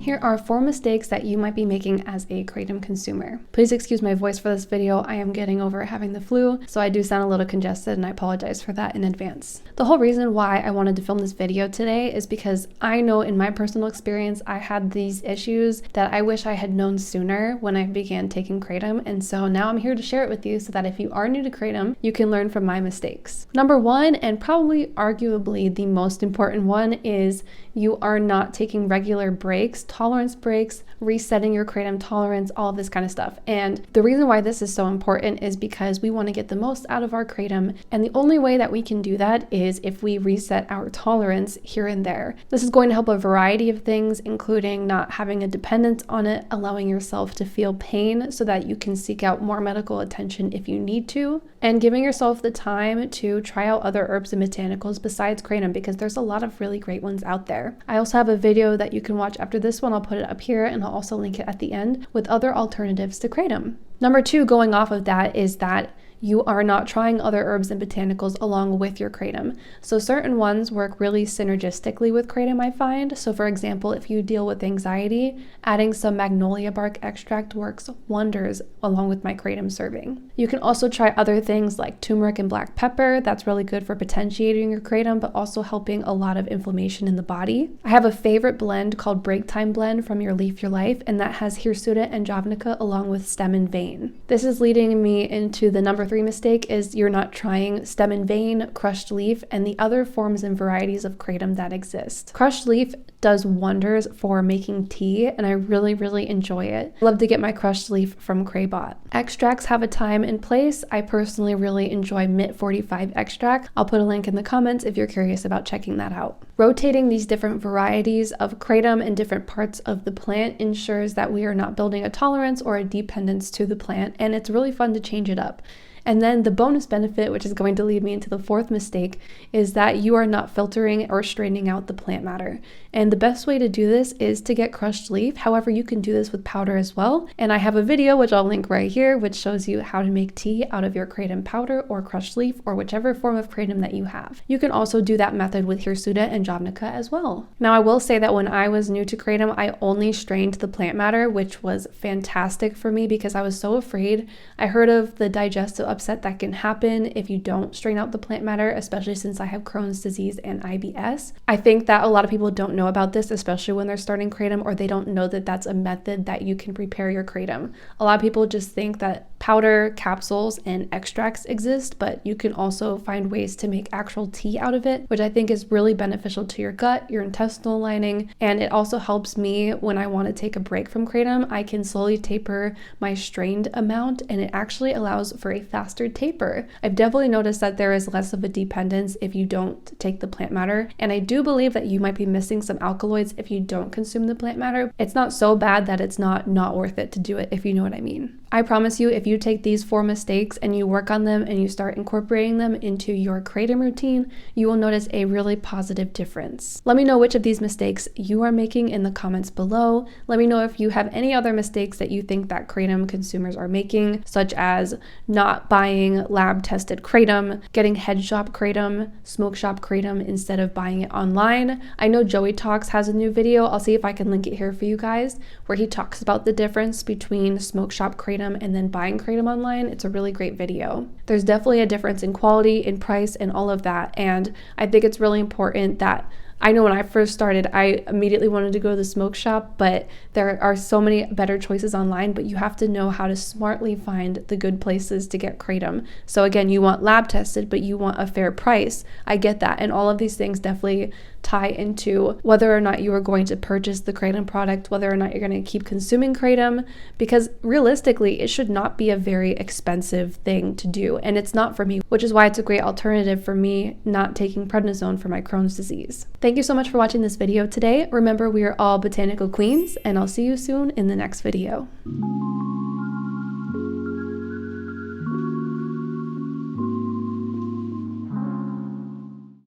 Here are 4 mistakes that you might be making as a Kratom consumer. Please excuse my voice for this video. I am getting over having the flu, so I do sound a little congested and I apologize for that in advance. The whole reason why I wanted to film this video today is because I know in my personal experience I had these issues that I wish I had known sooner when I began taking Kratom, and so now I'm here to share it with you so that if you are new to Kratom, you can learn from my mistakes. Number 1, and probably arguably the most important one, is you are not taking regular breaks, tolerance breaks, resetting your Kratom tolerance, all of this kind of stuff. And the reason why this is so important is because we want to get the most out of our Kratom, and the only way that we can do that is if we reset our tolerance here and there. This is going to help a variety of things, including not having a dependence on it, allowing yourself to feel pain so that you can seek out more medical attention if you need to, and giving yourself the time to try out other herbs and botanicals besides Kratom, because there's a lot of really great ones out there. I also have a video that you can watch after this one. I'll put it up here and I'll also link it at the end with other alternatives to Kratom. Number 2, going off of that, is that you are not trying other herbs and botanicals along with your Kratom. So certain ones work really synergistically with Kratom, I find. So for example, if you deal with anxiety, adding some magnolia bark extract works wonders along with my Kratom serving. You can also try other things like turmeric and black pepper. That's really good for potentiating your Kratom, but also helping a lot of inflammation in the body. I have a favorite blend called Break Time Blend from Your Leaf Your Life, and that has hirsuta and javanica along with stem and vein. This is leading me into the number 3 mistake, is you're not trying stem and vein, crushed leaf, and the other forms and varieties of Kratom that exist. Crushed leaf does wonders for making tea, and I really enjoy it. I love to get my crushed leaf from Kraybot. Extracts have a time and place. I personally really enjoy Mint 45 extract. I'll put a link in the comments if you're curious about checking that out. Rotating these different varieties of Kratom and different parts of the plant ensures that we are not building a tolerance or a dependence to the plant, and it's really fun to change it up. And then the bonus benefit, which is going to lead me into the 4th mistake, is that you are not filtering or straining out the plant matter. And the best way to do this is to get crushed leaf. However, you can do this with powder as well. And I have a video, which I'll link right here, which shows you how to make tea out of your Kratom powder or crushed leaf or whichever form of Kratom that you have. You can also do that method with hirsuta and javanica as well. Now, I will say that when I was new to Kratom, I only strained the plant matter, which was fantastic for me because I was so afraid. I heard of the digestive upset that can happen if you don't strain out the plant matter, especially since I have Crohn's disease and IBS. I think that a lot of people don't know about this, especially when they're starting Kratom, or they don't know that that's a method that you can prepare your Kratom. A lot of people just think that powder, capsules, and extracts exist, but you can also find ways to make actual tea out of it, which I think is really beneficial to your gut, your intestinal lining, and it also helps me when I want to take a break from Kratom. I can slowly taper my strained amount, and it actually allows for a faster taper. I've definitely noticed that there is less of a dependence if you don't take the plant matter, and I do believe that you might be missing some alkaloids if you don't consume the plant matter. It's not so bad that it's not worth it to do it, if you know what I mean. I promise you, if you take these 4 mistakes and you work on them and you start incorporating them into your Kratom routine, you will notice a really positive difference. Let me know which of these mistakes you are making in the comments below. Let me know if you have any other mistakes that you think that Kratom consumers are making, such as not buying lab-tested Kratom, getting head shop Kratom, smoke shop Kratom instead of buying it online. I know Joey Talks has a new video. I'll see if I can link it here for you guys, where he talks about the difference between smoke shop Kratom and then buying Kratom online. It's a really great video. There's definitely a difference in quality, in price, and all of that, and I think it's really important that I know when I first started, I immediately wanted to go to the smoke shop, but there are so many better choices online, but you have to know how to smartly find the good places to get Kratom. So again, you want lab tested, but you want a fair price. I get that. And all of these things definitely tie into whether or not you are going to purchase the Kratom product, whether or not you're going to keep consuming Kratom, because realistically, it should not be a very expensive thing to do. And it's not for me, which is why it's a great alternative for me not taking prednisone for my Crohn's disease. Thank you so much for watching this video today. Remember, we are all botanical queens, and I'll see you soon in the next video.